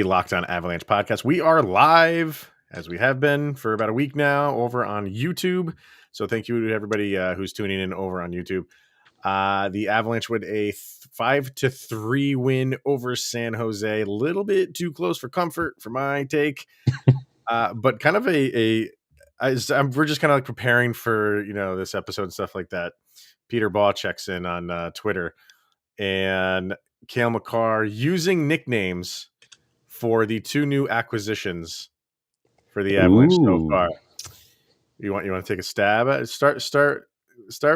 Locked On Avalanche podcast. We are live, as we have been for about a week now, over on YouTube. So thank you to everybody who's tuning in over on YouTube. The Avalanche with a 5-3 win over San Jose. A little bit too close for comfort for my take, but kind of we're just kind of like preparing for this episode and stuff like that. Peter Baugh checks in on Twitter, and Cale Makar using nicknames for the two new acquisitions for the Avalanche so far. You want to take a stab at it? Start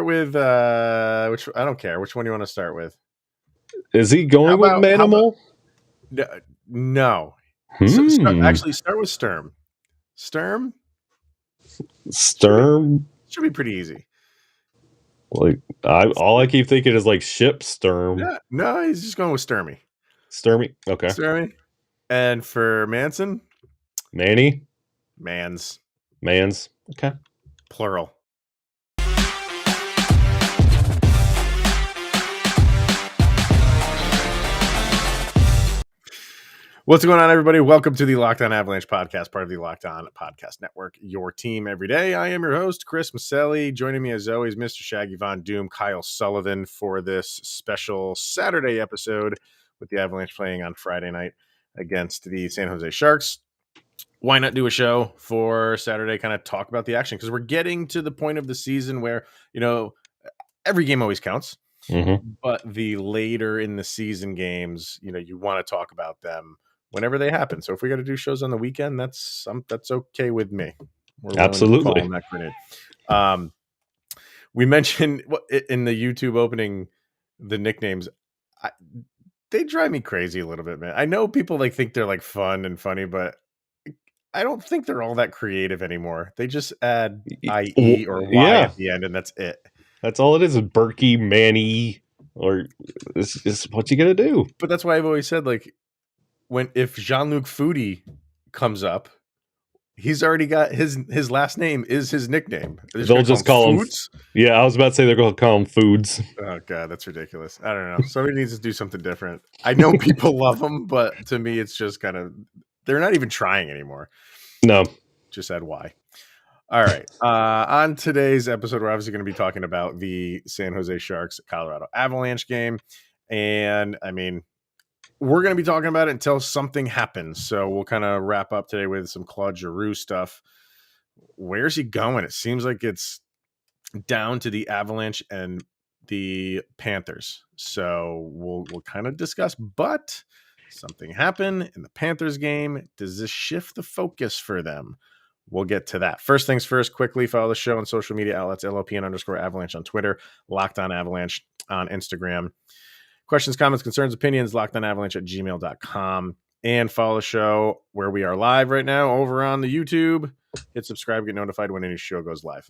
with which I don't care. Which one do you want to start with? Is he going with Manimal? No. Actually, start with Sturm. Sturm should be pretty easy. Like all I keep thinking is like ship Sturm. Yeah, no, he's just going with Sturmy. Sturmy, okay. Sturmy. And for Manson? Manny? Mans. Okay. Plural. What's going on, everybody? Welcome to the Locked On Avalanche podcast, part of the Locked On Podcast Network, your team every day. I am your host, Chris Maselli. Joining me, as always, Mr. Shaggy Von Doom, Kyle Sullivan, for this special Saturday episode with the Avalanche playing on Friday night against the San Jose Sharks. Why not do a show for Saturday, kind of talk about the action? Because we're getting to the point of the season where, every game always counts. Mm-hmm. But the later in the season games, you want to talk about them whenever they happen. So if we got to do shows on the weekend, that's okay with me. We're absolutely that grenade. We mentioned in the YouTube opening the nicknames. They drive me crazy a little bit, man. I know people think they're fun and funny, but I don't think they're all that creative anymore. They just add IE or Y at the end, and that's it. That's all it is Berkey, Manny, or it's what you gotta do. But that's why I've always said, if Jean-Luc Foudy comes up, he's already got his last name is his nickname. They'll just call him Foods. Yeah, I was about to say they're going to call him Foods. Oh god, that's ridiculous. I don't know. Somebody needs to do something different. I know people love them, but to me, it's just kind of they're not even trying anymore. No, just add Y. All right. On today's episode, we're obviously going to be talking about the San Jose Sharks Colorado Avalanche game, and I mean, we're going to be talking about it until something happens. So we'll kind of wrap up today with some Claude Giroux stuff. Where's he going? It seems like it's down to the Avalanche and the Panthers. So we'll kind of discuss, but something happened in the Panthers game. Does this shift the focus for them? We'll get to that. First things first, quickly follow the show on social media outlets, LOPN_Avalanche on Twitter, Locked On Avalanche on Instagram. Questions, comments, concerns, opinions, lockedonavalanche@gmail.com. And follow the show where we are live right now over on the YouTube. Hit subscribe, get notified when any show goes live.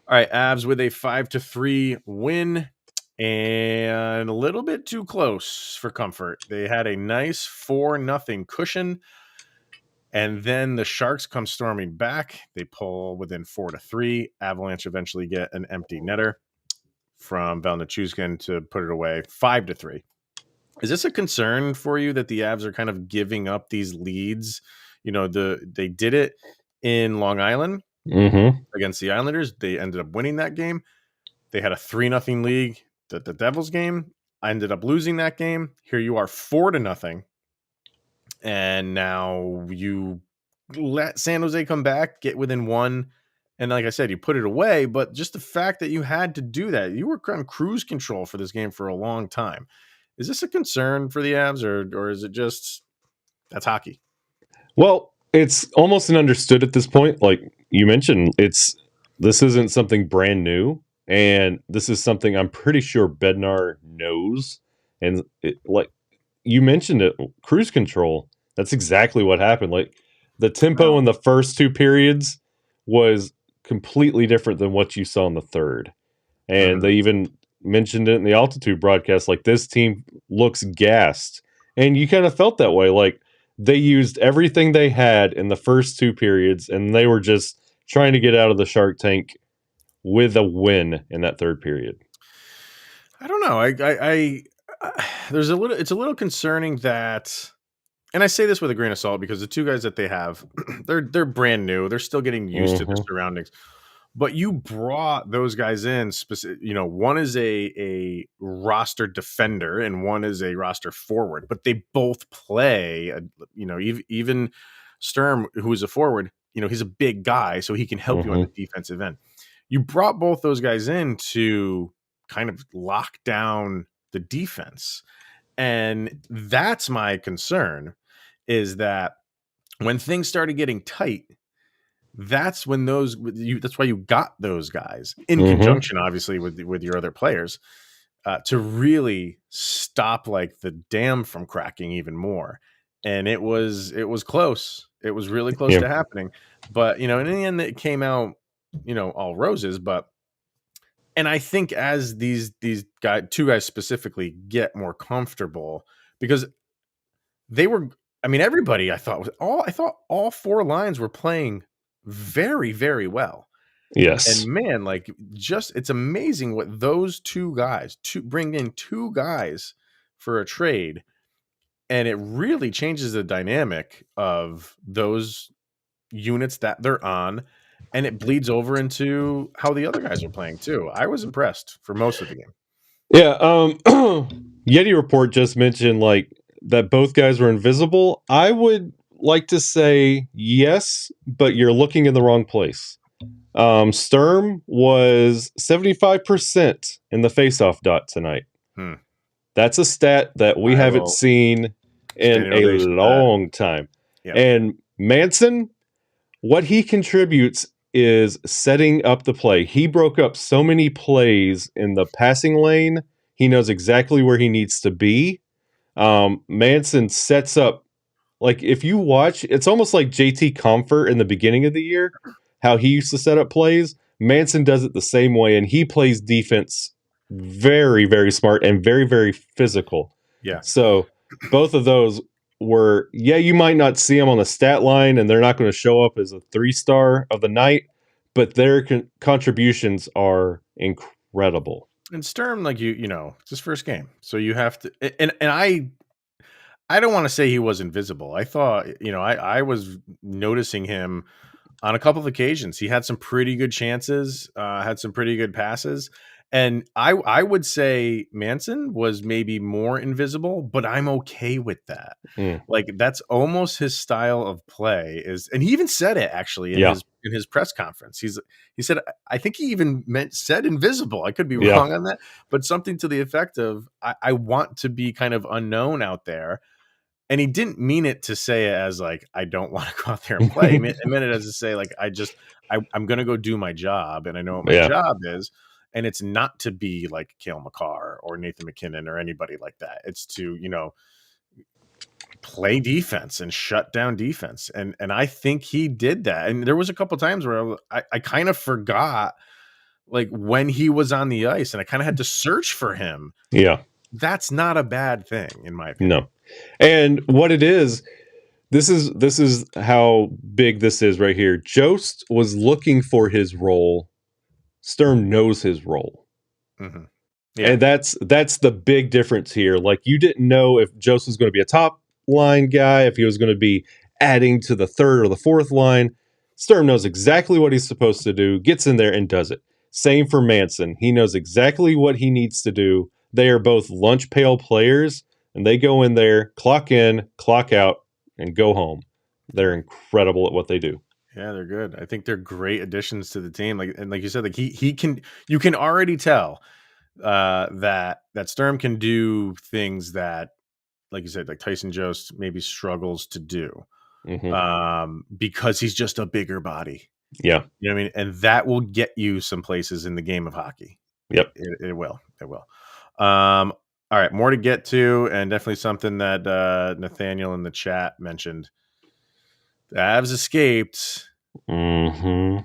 All right, Avs with a 5-3 win and a little bit too close for comfort. They had a nice 4-0 cushion, and then the Sharks come storming back. They pull within 4-3. Avalanche eventually get an empty netter from Val Nichushkin to put it away 5-3. Is this a concern for you that the Avs are kind of giving up these leads? They did it in Long Island against the Islanders. They ended up winning that game. They had a 3-0 lead. The Devils game, I ended up losing that game. Here you are 4-0. And now you let San Jose come back, get within one. And like I said, you put it away, but just the fact that you had to do that, you were on cruise control for this game for a long time. Is this a concern for the Avs, or is it just that's hockey? Well, it's almost understood at this point. Like you mentioned, this isn't something brand new, and this is something I'm pretty sure Bednar knows. And like you mentioned it, cruise control. That's exactly what happened. Like the tempo in the first two periods was completely different than what you saw in the third. And they even mentioned it in the altitude broadcast, like this team looks gassed. And you kind of felt that way. Like they used everything they had in the first two periods, and they were just trying to get out of the Shark tank with a win in that third period. I don't know. It's a little concerning that and I say this with a grain of salt because the two guys that they have, they're brand new. They're still getting used to their Mm-hmm. surroundings. But you brought those guys in one is a roster defender and one is a roster forward, but they both play, even Sturm, who is a forward, he's a big guy, so he can help you on the Mm-hmm. defensive end. You brought both those guys in to kind of lock down the defense. And that's my concern, is that when things started getting tight, that's when that's why you got those guys in Mm-hmm. conjunction, obviously, with your other players, to really stop like the dam from cracking even more. And it was close. It was really close Yeah. to happening. But in the end, it came out, all roses. And I think as these two guys specifically get more comfortable, because they were, I mean, everybody I thought all four lines were playing very, very well. And Yes. man, like, just it's amazing what those two guys to bring in two guys for a trade, and it really changes the dynamic of those units that they're on, and it bleeds over into how the other guys are playing too. I was impressed for most of the game. Yeah. Yeti report just mentioned like that both guys were invisible. I would like to say yes, but you're looking in the wrong place. Sturm was 75% in the faceoff dot tonight. Hmm. That's a stat that we I haven't will seen in standing a ovation for that. long time. Yep. And Manson, what he contributes is setting up the play. He broke up so many plays in the passing lane. He knows exactly where he needs to be. Manson sets up, like if you watch, it's almost like JT Comfort in the beginning of the year, how he used to set up plays. Manson does it the same way, and he plays defense very, very smart and very, very physical. Yeah. So both of those were, yeah, you might not see them on the stat line, and they're not going to show up as a 3-star of the night, but their contributions are incredible. And Sturm, like it's his first game, so you have to. And I don't want to say he was invisible. I thought, I was noticing him on a couple of occasions. He had some pretty good chances, had some pretty good passes. And I would say Manson was maybe more invisible, but I'm okay with that. Mm. Like, that's almost his style of play and he even said it actually in Yeah, his press conference. He said, I think he even said invisible. I could be yeah, wrong on that, but something to the effect of, I want to be kind of unknown out there. And he didn't mean it to say it as like, I don't want to go out there and play. He meant it as to say, like, I'm going to go do my job, and I know what my yeah, job is. And it's not to be like Cale Makar or Nathan MacKinnon or anybody like that. It's to, play defense and shut down defense. And I think he did that. And there was a couple times where I kind of forgot, like, when he was on the ice, and I kind of had to search for him. yeah. That's not a bad thing, in my opinion. No, and what it is, this is how big this is right here. Jost was looking for his role. Sturm knows his role. Mm-hmm. Yeah. And that's the big difference here. Like, you didn't know if Jost was going to be a top line guy, if he was going to be adding to the third or the fourth line. Sturm knows exactly what he's supposed to do, gets in there and does it. Same for Manson. He knows exactly what he needs to do. They are both lunch pail players, and they go in there, clock in, clock out, and go home. They're incredible at what they do. Yeah, they're good. I think they're great additions to the team. Like you said, like he can, you can already tell that Sturm can do things that, like you said, like Tyson Jost maybe struggles to do, Hmm. because he's just a bigger body. Yeah. You know what I mean? And that will get you some places in the game of hockey. Yep. It will. It will. All right, more to get to, and definitely something that Nathaniel in the chat mentioned. The Avs escaped Hmm.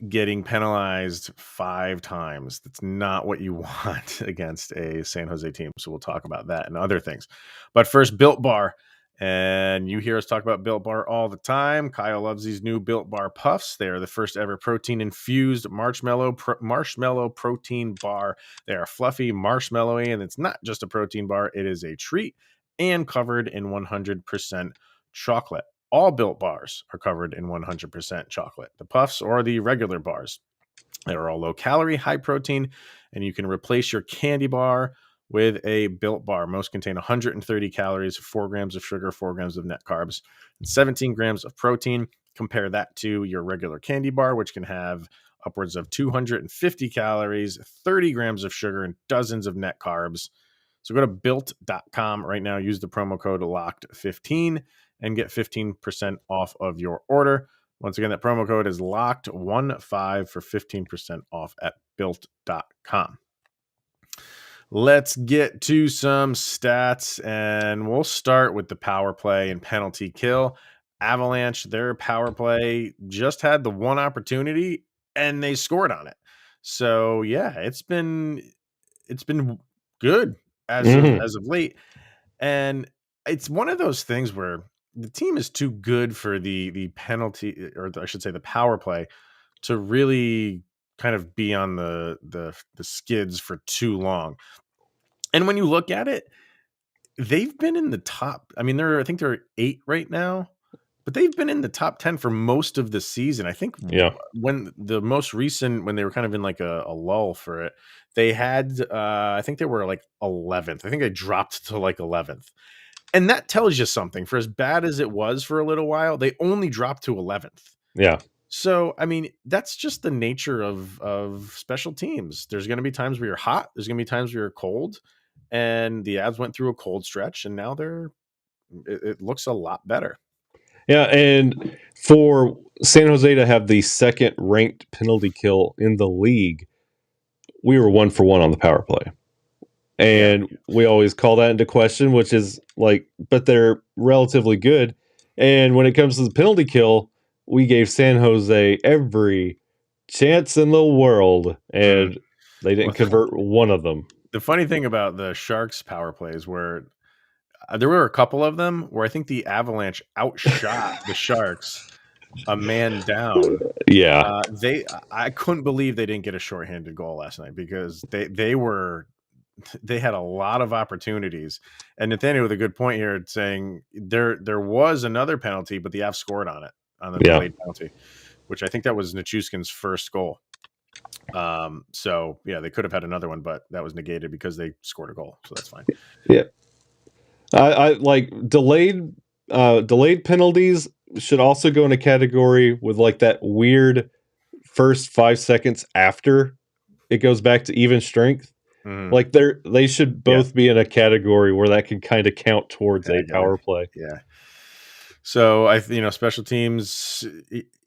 getting penalized 5 times. That's not what you want against a San Jose team. So we'll talk about that and other things. But first, Built Bar. And you hear us talk about Built Bar all the time. Kyle loves these new Built Bar Puffs. They are the first ever protein-infused marshmallow protein bar. They are fluffy, marshmallowy, and it's not just a protein bar. It is a treat and covered in 100% chocolate. All Built bars are covered in 100% chocolate. The Puffs or the regular bars, they are all low calorie, high protein, and you can replace your candy bar with a Built bar. Most contain 130 calories, 4 grams of sugar, 4 grams of net carbs, and 17 grams of protein. Compare that to your regular candy bar, which can have upwards of 250 calories, 30 grams of sugar, and dozens of net carbs. So go to built.com right now, use the promo code LOCKED15 and get 15% off of your order. Once again, that promo code is LOCKED15 for 15% off at built.com. Let's get to some stats, and we'll start with the power play and penalty kill. Avalanche, their power play just had the one opportunity and they scored on it. So yeah, it's been good as of late. And it's one of those things where the team is too good for the penalty, or I should say the power play, to really kind of be on the skids for too long. And when you look at it, they've been in the top. I mean, I think they're 8 right now, but they've been in the top 10 for most of the season. I think when the most recent, when they were kind of in like a lull for it, they had, I think they were like 11th. I think they dropped to like 11th. And that tells you something. For as bad as it was for a little while, they only dropped to 11th. Yeah. So, I mean, that's just the nature of special teams. There's going to be times where you're hot. There's going to be times where you're cold. And the Avs went through a cold stretch, and now it looks a lot better. Yeah, and for San Jose to have the second ranked penalty kill in the league, we were 1 for 1 on the power play. And we always call that into question, which is like, but they're relatively good. And when it comes to the penalty kill, we gave San Jose every chance in the world, and they didn't convert one of them. The funny thing about the Sharks power plays where there were a couple of them where I think the Avalanche outshot the Sharks a man down. Yeah. I couldn't believe they didn't get a shorthanded goal last night, because they had a lot of opportunities. And Nathaniel with a good point here, saying there was another penalty, but the Avs scored on it, on the delayed penalty, which I think that was Nichushkin's first goal. So yeah, they could have had another one, but that was negated because they scored a goal, so that's fine. Yeah. I like delayed penalties should also go in a category with like that weird first 5 seconds after it goes back to even strength. Like they should both be in a category where that can kind of count towards a power play. Yeah. So special teams,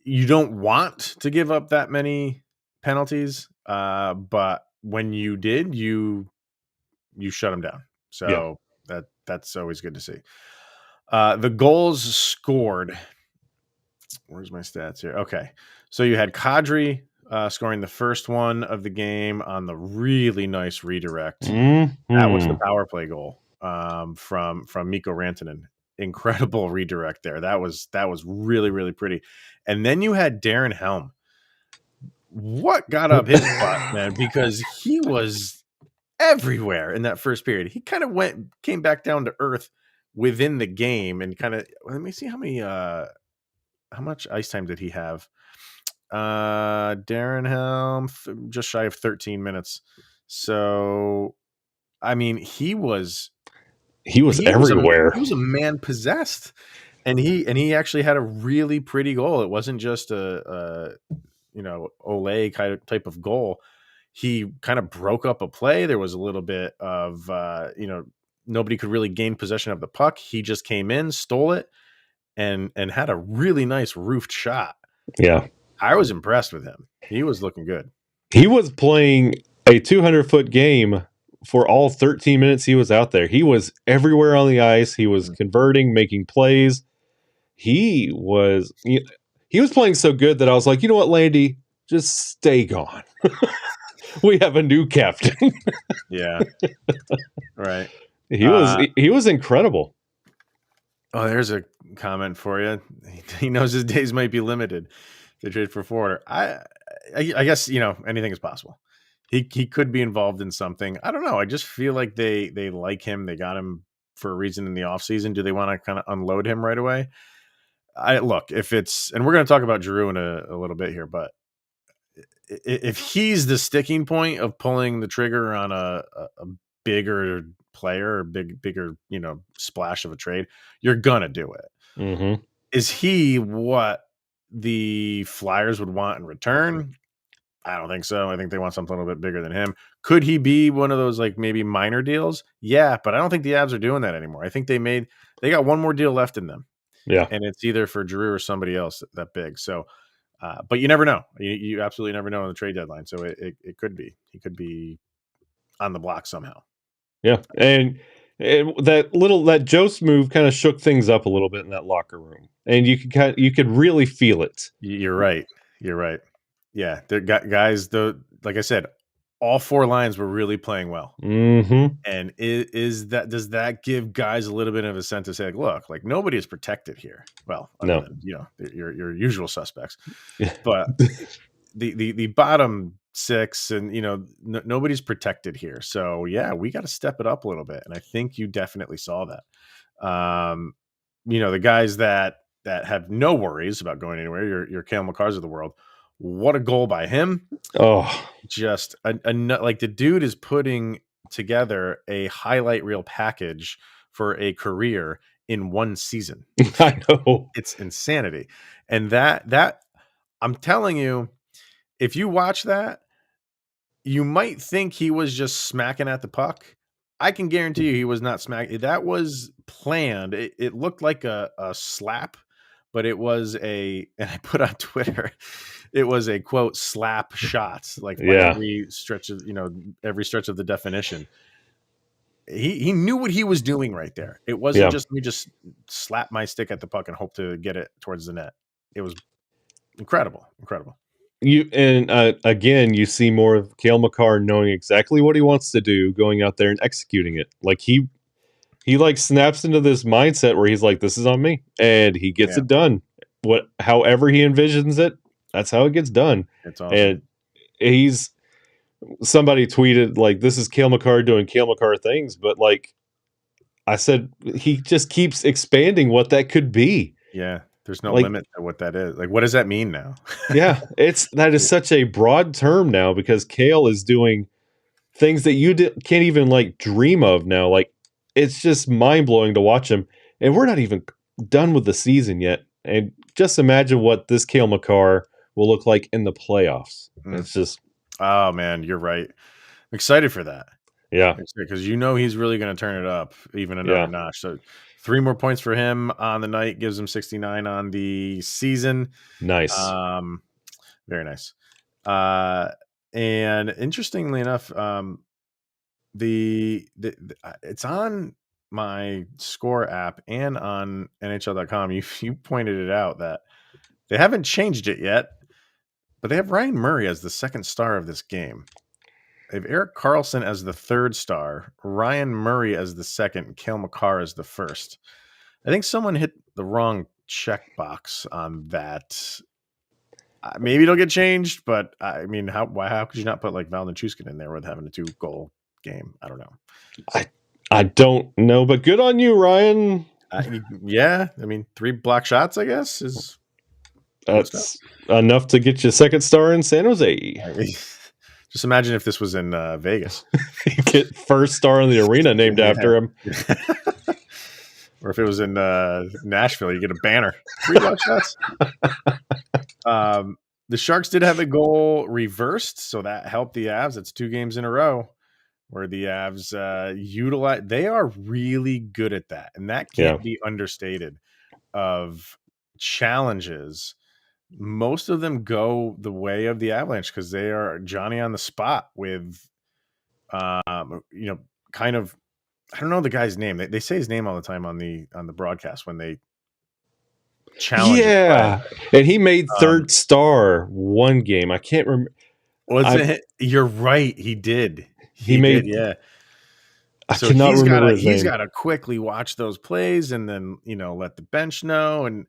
you don't want to give up that many penalties, but when you did, you shut them down. So that's always good to see. The goals scored. Where's my stats here? Okay. So you had Kadri scoring the first one of the game on the really nice redirect. That was the power play goal from Mikko Rantanen. Incredible redirect there. That was really, really pretty. And then you had Darren Helm. What got up his butt, man? Because he was everywhere in that first period. He kind of came back down to earth within the game, and kind of, let me see how much ice time did he have? Darren Helm, just shy of 13 minutes. So, I mean, he was everywhere. He was a man possessed, and he actually had a really pretty goal. It wasn't just a Olay kind of type of goal. He kind of broke up a play. There was a little bit of nobody could really gain possession of the puck. He just came in, stole it, and had a really nice roofed shot. Yeah. I was impressed with him. He was looking good. He was playing a 200-foot game for all 13 minutes he was out there. He was everywhere on the ice. He was converting, making plays. He was playing so good that I was like, you know what, Landy, just stay gone. We have a new captain. Yeah. Right. He was incredible. Oh, there's a comment for you. He knows his days might be limited to trade for forwarder. I guess anything is possible. He could be involved in something. I don't know. I just feel like they like him. They got him for a reason in the offseason. Do they want to kind of unload him right away? Look, if it's, and we're going to talk about Giroux in a little bit here, but if he's the sticking point of pulling the trigger on a bigger player or bigger, splash of a trade, you're going to do it. Mm-hmm. Is he what the Flyers would want in return? I don't think so. I think they want something a little bit bigger than him. Could he be one of those like maybe minor deals? Yeah, but I don't think the Avs are doing that anymore. I think they got one more deal left in them. Yeah. And it's either for Giroux or somebody else that big. So, but you never know. You absolutely never know on the trade deadline. So it could be. He could be on the block somehow. Yeah. And that Jost move kind of shook things up a little bit in that locker room. And you could really feel it. You're right. You're right. Yeah, the guys. Like I said, all four lines were really playing well. Mm-hmm. And does that give guys a little bit of a sense to say, look, like nobody is protected here? Well, other than your usual suspects, but the bottom six, and nobody's protected here. So yeah, we got to step it up a little bit, and I think you definitely saw that. The guys that have no worries about going anywhere, your Cale Makars of the world. What a goal by him! Oh, Just like the dude is putting together a highlight reel package for a career in one season. I know. It's insanity. And that I'm telling you, if you watch that, you might think he was just smacking at the puck. I can guarantee you he was not smacking. That was planned. It looked like a slap, but it was and I put on Twitter, it was a quote slap shots, like by every stretch of the definition. He knew what he was doing right there. It wasn't just me just slap my stick at the puck and hope to get it towards the net. It was incredible. Again, you see more of Cale Makar knowing exactly what he wants to do, going out there and executing it. Like he like snaps into this mindset where he's like, "This is on me," and he gets it done. However he envisions it, that's how it gets done. It's awesome. And somebody tweeted like, "This is Cale Makar doing Cale Makar things," but like I said, he just keeps expanding what that could be. Yeah. There's no limit to what that is. Like, what does that mean now? Yeah, that is such a broad term now because Cale is doing things that you can't even like dream of now. Like, it's just mind blowing to watch him, and we're not even done with the season yet. And just imagine what this Cale Makar will look like in the playoffs. It's just, oh man, you're right. I'm excited for that. Yeah, because he's really going to turn it up even another notch. So 3 more points for him on the night gives him 69 on the season. Nice. Very nice. And interestingly enough, it's on my score app and on NHL.com. You pointed it out that they haven't changed it yet, but they have Ryan Murray as the second star of this game. They have Erik Karlsson as the third star, Ryan Murray as the second, Cale Makar as the first. I think someone hit the wrong checkbox on that. Maybe it'll get changed, but I mean, how could you not put like Val Nichushkin in there with having a 2-goal game? I don't know. I don't know, but good on you, Ryan. Yeah, I mean, 3 block shots, I guess, is that's enough to get you a second star in San Jose. Just imagine if this was in Vegas. Get first star in the arena named after him. Or if it was in Nashville, you get a banner. 3 block shots. The Sharks did have a goal reversed, so that helped the Avs. It's 2 games in a row where the Avs utilize. They are really good at that, and that can't be understated. Of challenges, most of them go the way of the Avalanche because they are Johnny on the spot with, kind of. I don't know the guy's name. They say his name all the time on the broadcast when they challenge. Yeah, and he made third star one game. I can't remember. You're right. He did. He made. Did, yeah. I cannot remember his name. He's got to quickly watch those plays and then let the bench know. And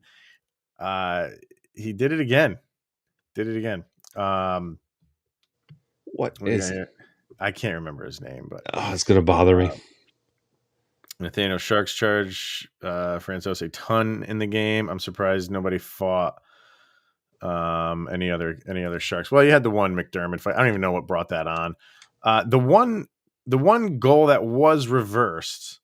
he did it again. What is it? I can't remember his name, but it's going to bother me. Nathaniel Sharks charge Francois a ton in the game. I'm surprised nobody fought any other Sharks. Well, you had the one McDermott fight. I don't even know what brought that on. The one goal that was reversed,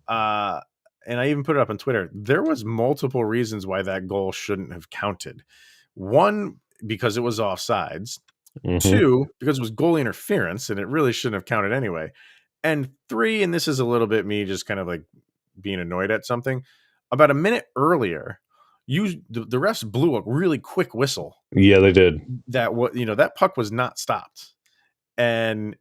and I even put it up on Twitter. There was multiple reasons why that goal shouldn't have counted. One, because it was offsides. Mhm. Two, because it was goalie interference, and it really shouldn't have counted anyway. And three, and this is a little bit me just kind of like being annoyed at something. About a minute earlier, the refs blew a really quick whistle. Yeah, they did. That that puck was not stopped, and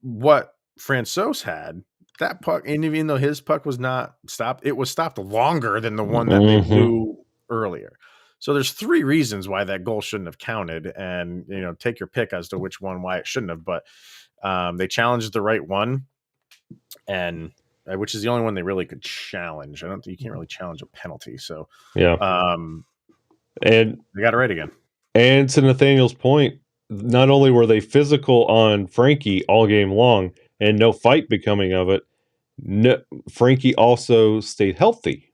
what Francois had, that puck, and even though his puck was not stopped, it was stopped longer than the one that they blew earlier. So there's three reasons why that goal shouldn't have counted, and take your pick as to which one why it shouldn't have. But they challenged the right one, and which is the only one they really could challenge. I don't think you can't really challenge a penalty. So Yeah. And they got it right again. And to Nathaniel's point, not only were they physical on Frankie all game long and no fight becoming of it, Frankie also stayed healthy.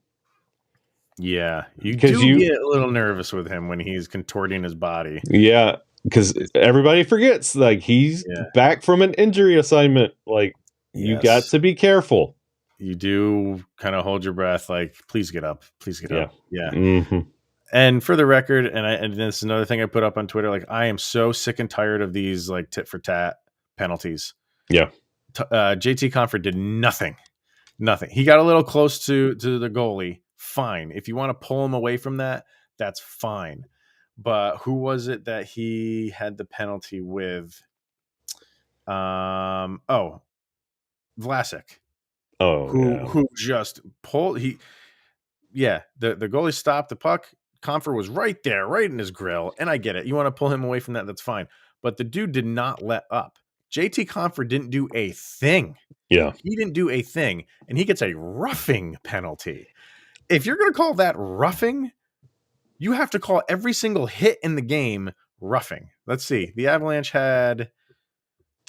Yeah, you get a little nervous with him when he's contorting his body. Yeah, because everybody forgets, like, he's back from an injury assignment. Like, you got to be careful. You do kind of hold your breath, like, please get up. Please get up. Yeah. Mm-hmm. And for the record, and this is another thing I put up on Twitter, like, I am so sick and tired of these, like, tit for tat penalties. Yeah. JT Compher did nothing. He got a little close to the goalie. Fine. If you want to pull him away from that, that's fine. But who was it that he had the penalty with? Vlasic. Oh, who just pulled the goalie stopped the puck. Compher was right there, right in his grill. And I get it. You want to pull him away from that, that's fine. But the dude did not let up. JT Compher didn't do a thing. Yeah. He didn't do a thing. And he gets a roughing penalty. If you're going to call that roughing, you have to call every single hit in the game roughing. Let's see. The Avalanche had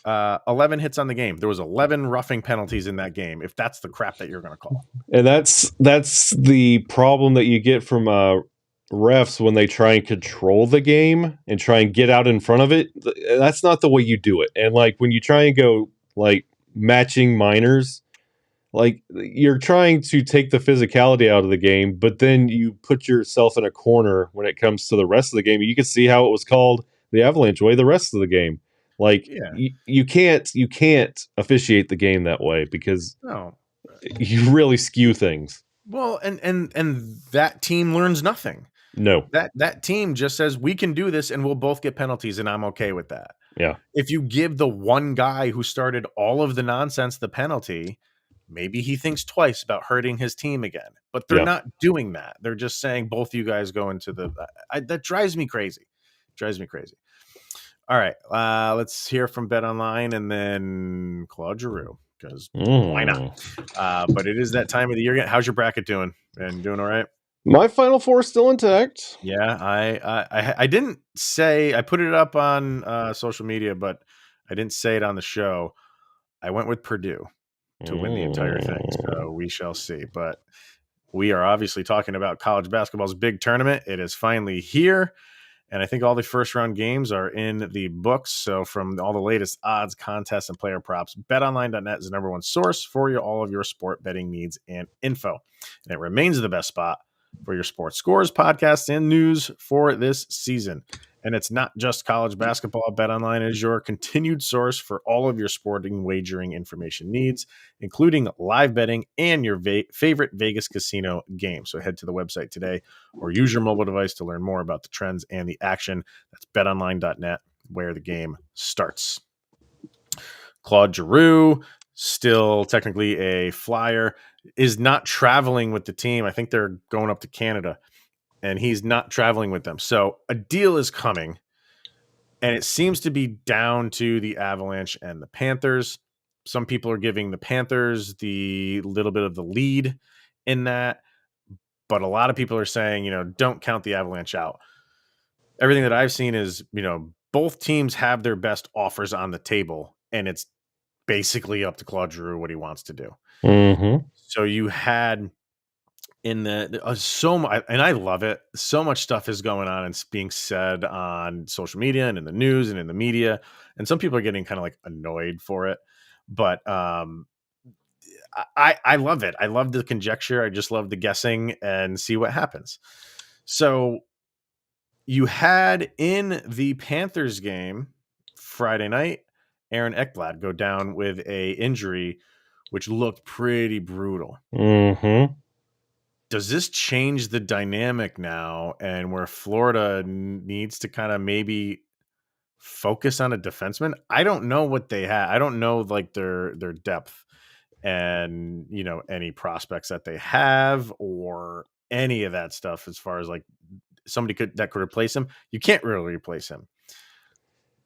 11 hits on the game. There was 11 roughing penalties in that game, if that's the crap that you're going to call. And that's the problem that you get from refs when they try and control the game and try and get out in front of it. That's not the way you do it. And like when you try and go like matching minors, like you're trying to take the physicality out of the game, but then you put yourself in a corner when it comes to the rest of the game. You can see how it was called the Avalanche way the rest of the game. Like you can't officiate the game that way because you really skew things. Well, and that team learns nothing. No. That team just says we can do this and we'll both get penalties and I'm okay with that. Yeah. If you give the one guy who started all of the nonsense the penalty, maybe he thinks twice about hurting his team again. But they're not doing that. They're just saying both you guys go into the that drives me crazy. All right, let's hear from BetOnline and then Claude Giroux, because why not? But it is that time of the year. How's your bracket doing? And doing all right? My Final Four is still intact. Yeah, I didn't say, I put it up on social media, but I didn't say it on the show. I went with Purdue to win the entire thing, so we shall see. But we are obviously talking about college basketball's big tournament. It is finally here. And I think all the first round games are in the books. So from all the latest odds, contests, and player props, betonline.net is the number one source for all of your sport betting needs and info. And it remains the best spot for your sports scores, podcasts, and news for this season. And it's not just college basketball. BetOnline is your continued source for all of your sporting wagering information needs, including live betting and your favorite Vegas casino game. So head to the website today or use your mobile device to learn more about the trends and the action. That's betonline.net, where the game starts. Claude Giroux, still technically a Flyer, is not traveling with the team. I think they're going up to Canada. And he's not traveling with them. So a deal is coming, and it seems to be down to the Avalanche and the Panthers. Some people are giving the Panthers the little bit of the lead in that, but a lot of people are saying, don't count the Avalanche out. Everything that I've seen is, both teams have their best offers on the table, and it's basically up to Claude Giroux what he wants to do. Mm-hmm. So you had in the so much, and I love it. So much stuff is going on and it's being said on social media and in the news and in the media, and some people are getting kind of like annoyed for it. But I love it. I love the conjecture. I just love the guessing and see what happens. So you had in the Panthers game Friday night, Aaron Ekblad go down with a injury, which looked pretty brutal. Mm-hmm. Does this change the dynamic now, and where Florida needs to kind of maybe focus on a defenseman? I don't know what they have. I don't know like their depth and any prospects that they have or any of that stuff as far as like somebody that could replace him. You can't really replace him.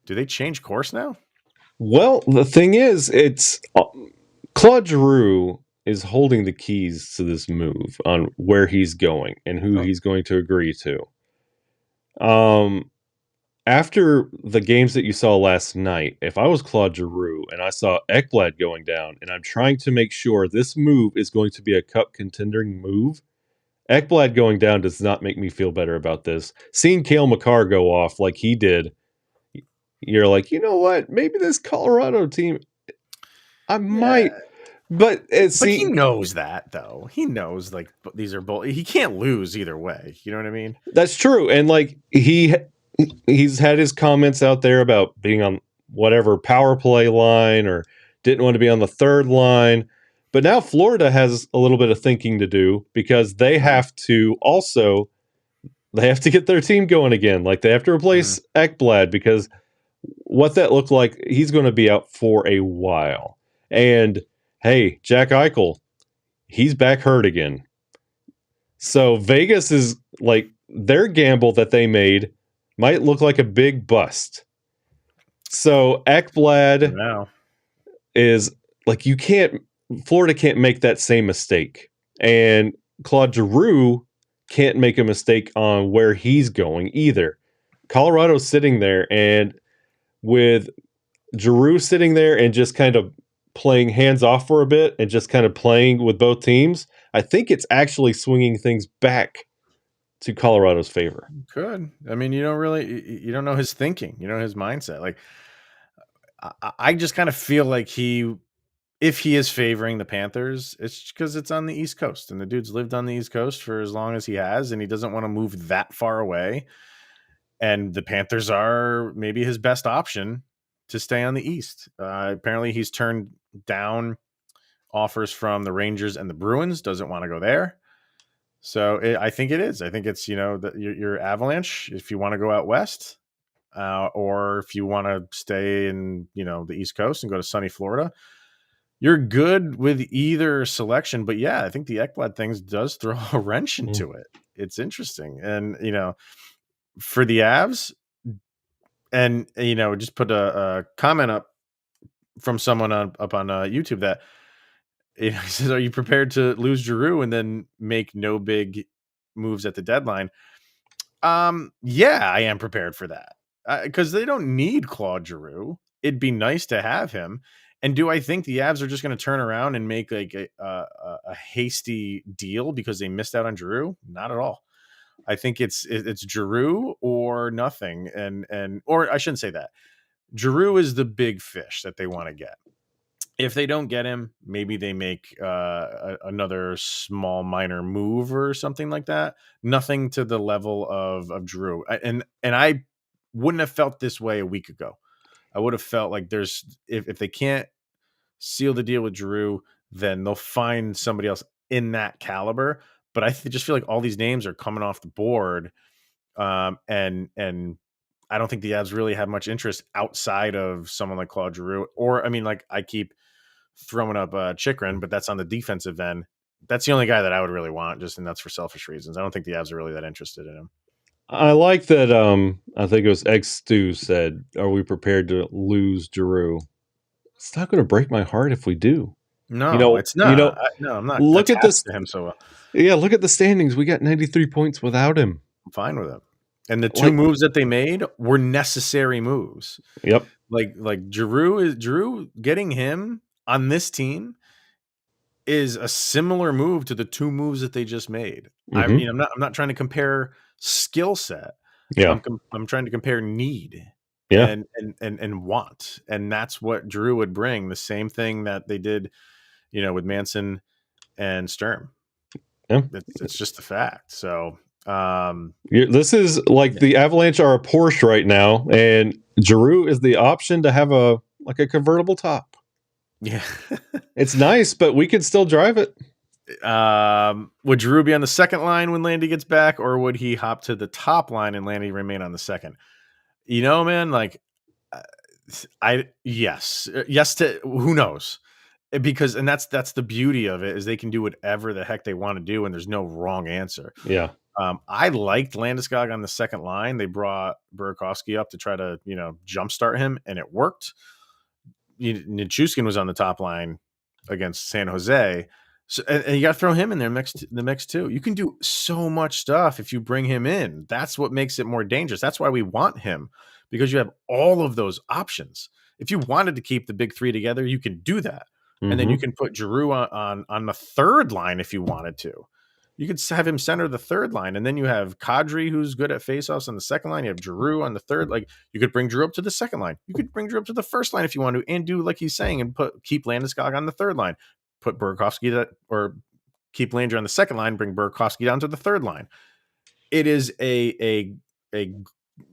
Do they change course now? Well, the thing is, it's Claude Giroux is holding the keys to this move on where he's going and who he's going to agree to. After the games that you saw last night, if I was Claude Giroux and I saw Ekblad going down, and I'm trying to make sure this move is going to be a cup contending move, Ekblad going down does not make me feel better about this. Seeing Cale Makar go off like he did, you're like, you know what? Maybe this Colorado team, I might. But he knows that though. He knows like these are both. He can't lose either way. You know what I mean? That's true. And like he's had his comments out there about being on whatever power play line or didn't want to be on the third line. But now Florida has a little bit of thinking to do because they have to get their team going again. Like they have to replace Ekblad because what that looked like, he's going to be out for a while. And hey, Jack Eichel, he's back hurt again. So Vegas is like their gamble that they made might look like a big bust. So Ekblad is like Florida can't make that same mistake. And Claude Giroux can't make a mistake on where he's going either. Colorado's sitting there, and with Giroux sitting there and just kind of playing hands off for a bit and just kind of playing with both teams, I think it's actually swinging things back to Colorado's favor. Could. I mean, you don't know his thinking, his mindset. Like, I just kind of feel like if he is favoring the Panthers, it's because it's on the East Coast and the dude's lived on the East Coast for as long as he has, and he doesn't want to move that far away. And the Panthers are maybe his best option to stay on the East. Apparently he's turned down offers from the Rangers and the Bruins, doesn't want to go there. So I think it is. I think it's, your Avalanche, if you want to go out west, or if you want to stay in, the East Coast and go to sunny Florida, you're good with either selection. But yeah, I think the Ekblad things does throw a wrench into it. It's interesting. And, for the Avs, and, just put a comment up from someone up on YouTube that he says, are you prepared to lose Giroux and then make no big moves at the deadline? Yeah, I am prepared for that because they don't need Claude Giroux. It'd be nice to have him. And do I think the Avs are just going to turn around and make like a hasty deal because they missed out on Giroux? Not at all. I think it's Giroux or nothing. Or I shouldn't say that. Giroux is the big fish that they want to get. If they don't get him, maybe they make another small minor move or something like that. Nothing to the level of Giroux. And I wouldn't have felt this way a week ago. I would have felt like if they can't seal the deal with Giroux, then they'll find somebody else in that caliber. But I just feel like all these names are coming off the board, and I don't think the Avs really have much interest outside of someone like Claude Giroux. Or, I mean, like I keep throwing up Chikrin, but that's on the defensive end. That's the only guy that I would really want, and that's for selfish reasons. I don't think the Avs are really that interested in him. I like that. I think it was X Stu said, "Are we prepared to lose Giroux?" It's not going to break my heart if we do. No, it's not. No, I'm not. Look at this. To him so well. Yeah, look at the standings. We got 93 points without him. I'm fine with it. And the two moves that they made were necessary moves. Yep. Like Giroux getting him on this team is a similar move to the two moves that they just made. Mm-hmm. I'm not trying to compare skill set. Yeah. I'm trying to compare need Yeah. and want. And that's what Giroux would bring. The same thing that they did, with Manson and Sturm. Yeah. It's just a fact. So this is like the Avalanche are a Porsche right now, and Giroux is the option to have a convertible top. yeah. It's nice, but we could still drive it. Would Giroux be on the second line when Landy gets back, or would he hop to the top line and Landy remain on the second? Man, like yes to who knows, because that's the beauty of it, is they can do whatever the heck they want to do and there's no wrong answer. Yeah. I liked Landeskog on the second line. They brought Burakovsky up to try to jumpstart him, and it worked. Nichushkin was on the top line against San Jose, so, and you got to throw him in there the mix too. You can do so much stuff if you bring him in. That's what makes it more dangerous. That's why we want him, because you have all of those options. If you wanted to keep the big three together, you can do that, and then you can put Giroux on the third line if you wanted to. You could have him center the third line, and then you have Kadri, who's good at faceoffs, on the second line. You have Giroux on the third. Like, you could bring Giroux up to the second line. You could bring Giroux up to the first line if you want to, and do like he's saying, and keep Landeskog on the third line. Put Burakovsky or keep Landry on the second line. Bring Burakovsky down to the third line. It is a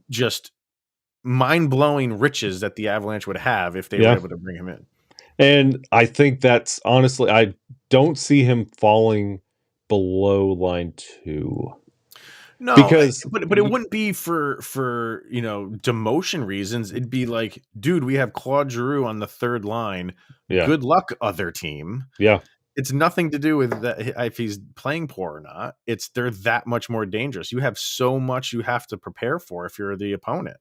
just mind-blowing riches that the Avalanche would have if they were able to bring him in. And I think that's honestly, I don't see him falling below line 2. No, because but it wouldn't be for demotion reasons. It'd be like, dude, we have Claude Giroux on the third line. Yeah. Good luck, other team. Yeah. It's nothing to do with that if he's playing poor or not. They're that much more dangerous. You have so much you have to prepare for if you're the opponent.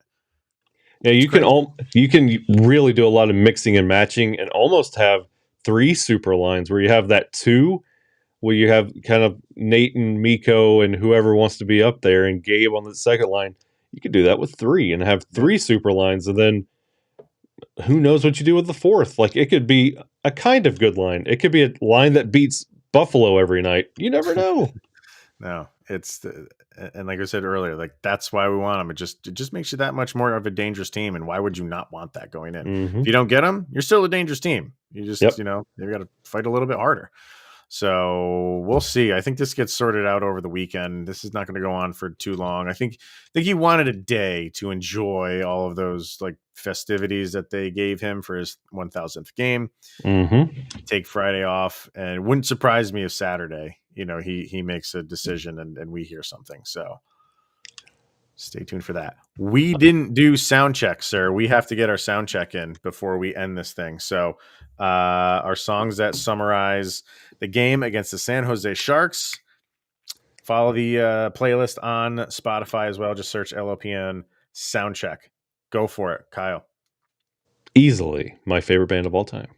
Yeah, you can really do a lot of mixing and matching, and almost have 3 super lines where you have that 2, where you have kind of Nate and Mikko and whoever wants to be up there, and Gabe on the second line. You could do that with 3 and have 3 super lines, and then who knows what you do with the fourth? Like, it could be a kind of good line. It could be a line that beats Buffalo every night. You never know. No, and like I said earlier, like, that's why we want them. It just makes you that much more of a dangerous team. And why would you not want that going in? Mm-hmm. If you don't get them, you're still a dangerous team. You just, you got to fight a little bit harder. So we'll see. I think this gets sorted out over the weekend. This is not going to go on for too long. I think he wanted a day to enjoy all of those like festivities that they gave him for his 1000th game. Mm-hmm. Take Friday off, and it wouldn't surprise me if Saturday, he makes a decision and we hear something. So stay tuned for that. We didn't do sound check, sir. We have to get our sound check in before we end this thing. So our songs that summarize the game against the San Jose Sharks. Follow the playlist on Spotify as well. Just search LOPN sound check. Go for it, Kyle. Easily my favorite band of all time,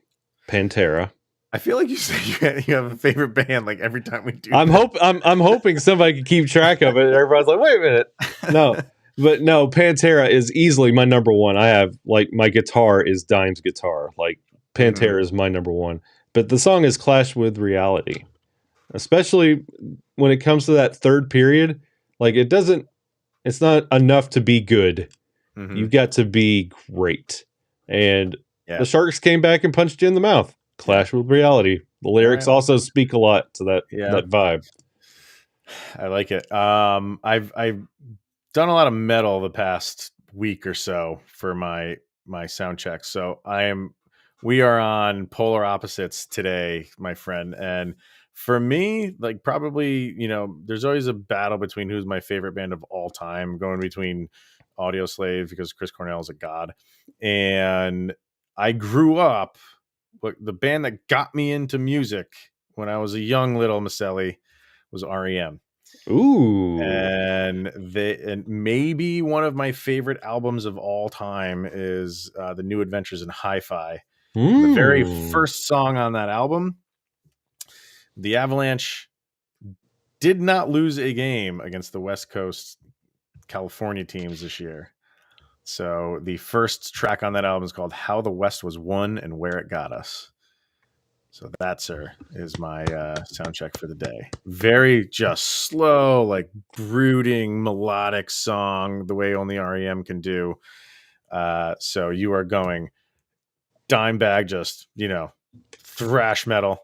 Pantera. I feel like you say you have a favorite band like every time we do. I'm hoping somebody can keep track of it. Everybody's like, wait a minute. No, but no, Pantera is easily my number one. I have, like, my guitar is Dime's guitar. Like, Pantera is my number one. But the song is Clash with Reality, especially when it comes to that third period. Like, it's not enough to be good. Mm-hmm. You've got to be great. And the Sharks came back and punched you in the mouth. Clash with Reality. The lyrics also speak a lot to that vibe. I like it. I've done a lot of metal the past week or so for my sound check. So we are on polar opposites today, my friend. And for me, like, probably, there's always a battle between who's my favorite band of all time, going between Audioslave, because Chris Cornell is a god. And I grew up, but the band that got me into music when I was a young little Maselli was REM. Ooh. And maybe one of my favorite albums of all time is The New Adventures in Hi-Fi. The very first song on that album, the Avalanche did not lose a game against the West Coast California teams this year. So the first track on that album is called How the West Was Won and Where It Got Us. So that, sir, is my sound check for the day. Very just slow, like brooding, melodic song, the way only REM can do. So you are going dime bag, just, thrash metal.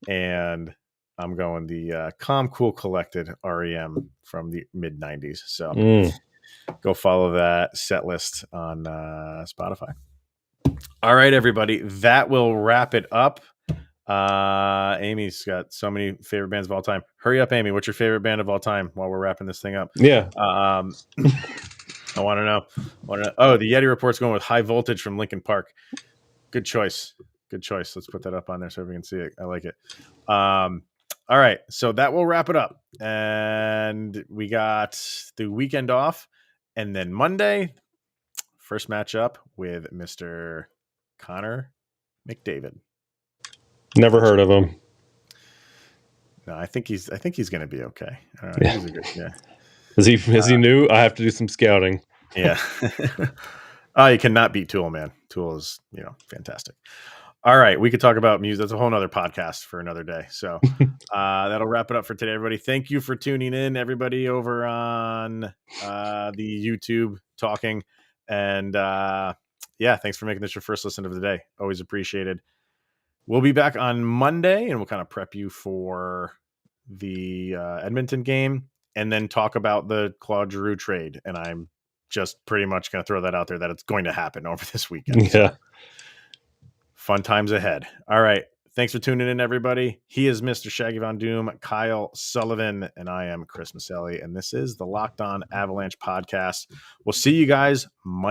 And I'm going the calm, cool, collected REM from the mid 90s. So go follow that set list on Spotify. All right, everybody. That will wrap it up. Amy's got so many favorite bands of all time. Hurry up, Amy. What's your favorite band of all time while we're wrapping this thing up? Yeah. I want to know. Oh, the Yeti Report's going with High Voltage from Linkin Park. Good choice. Let's put that up on there so we can see it. I like it. All right. So that will wrap it up. And we got the weekend off. And then Monday, first matchup with Mr. Connor McDavid. Never heard of him. No, I think he's going to be okay. Yeah. He's a good, yeah. Is he new? I have to do some scouting. Yeah. You cannot beat Tool, man. Tool is, fantastic. All right. We could talk about music. That's a whole nother podcast for another day. So that'll wrap it up for today, everybody. Thank you for tuning in, everybody over on the YouTube talking. And thanks for making this your first listen of the day. Always appreciated. We'll be back on Monday and we'll kind of prep you for the Edmonton game and then talk about the Claude Giroux trade. And I'm just pretty much going to throw that out there that it's going to happen over this weekend. Yeah. So, fun times ahead. All right. Thanks for tuning in, everybody. He is Mr. Shaggy Von Doom, Kyle Sullivan, and I am Chris Maselli. And this is the Locked On Avalanche podcast. We'll see you guys Monday.